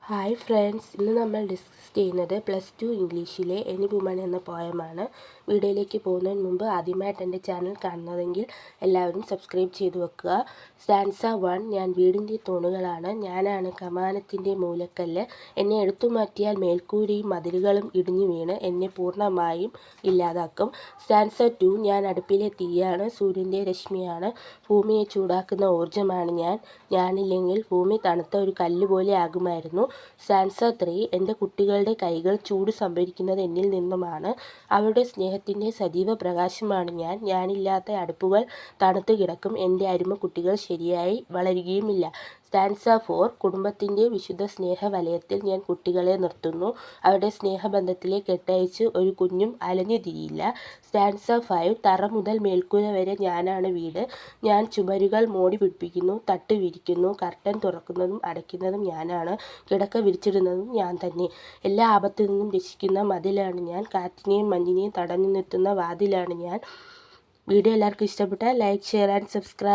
Hi friends, ഇന്ന് നമ്മൾ discuss ചെയ്യുന്നത് +2 ഇംഗ്ലീഷിലെ എനി വുമൺ എന്ന പോയമാണ്. വീഡിയോയിലേക്ക് പോകുന്നതിന് മുമ്പ് ആദ്യമായിട്ട് എൻ്റെ ചാനൽ കാണുന്നതെങ്കിൽ എല്ലാവരും സബ്സ്ക്രൈബ് ചെയ്തു വെക്കുക. സ്റ്റാൻസ 1. ഞാൻ വീടിൻ്റെ തൂണുകളാണ്, ഞാനാണ് കമാനത്തിൻ്റെ മൂലക്കല്ല്, എന്നെ എടുത്തുമാറ്റിയാൽ മേൽക്കൂരയും മതിലുകളും ഇടിഞ്ഞു വീണ് എന്നെ പൂർണ്ണമായും ഇല്ലാതാക്കും. സ്റ്റാൻസ 2. ഞാൻ അടുപ്പിലെ തീയാണ്, സൂര്യൻ്റെ രശ്മിയാണ്, ഭൂമിയെ ചൂടാക്കുന്ന ഊർജ്ജമാണ് ഞാനില്ലെങ്കിൽ ഭൂമി തണുത്ത ഒരു കല്ല് പോലെ ആകുമായിരുന്നു. സ്റ്റാൻസ 3. എൻ്റെ കുട്ടികളുടെ കൈകൾ ചൂട് സംഭരിക്കുന്നത് എന്നിൽ നിന്നുമാണ്, അവരുടെ സ്നേഹത്തിൻ്റെ സജീവ പ്രകാശമാണ് ഞാനില്ലാത്ത അടുപ്പുകൾ തണുത്തു കിടക്കും, എൻ്റെ അരുമ കുട്ടികൾ ശരിയായി വളരുകയുമില്ല. സ്റ്റാൻസ 4. കുടുംബത്തിൻ്റെ വിശുദ്ധ സ്നേഹവലയത്തിൽ ഞാൻ കുട്ടികളെ നിർത്തുന്നു, അവരുടെ സ്നേഹബന്ധത്തിലെ കെട്ടഴിച്ച് ഒരു കുഞ്ഞും അലഞ്ഞു തിരിയില്ല. സ്റ്റാൻസ 5. തറ മുതൽ മേൽക്കൂര വരെ ഞാനാണ് വീട്, ഞാൻ ചുമരുകൾ മോടി പിടിപ്പിക്കുന്നു, തട്ട് വിരിക്കുന്നു, കർട്ടൻ തുറക്കുന്നതും അടയ്ക്കുന്നതും ഞാനാണ്, കിടക്ക വിരിച്ചിടുന്നതും ഞാൻ തന്നെ, എല്ലാ ആപത്തിൽ നിന്നും രക്ഷിക്കുന്ന മതിലാണ് ഞാൻ, കാറ്റിനെയും മഞ്ഞിനെയും തടഞ്ഞു നിർത്തുന്ന വാതിലാണ് ഞാൻ. വീഡിയോ എല്ലാവർക്കും ഇഷ്ടപ്പെട്ടാൽ ലൈക്ക്, ഷെയർ ആൻഡ് സബ്സ്ക്രൈബ്.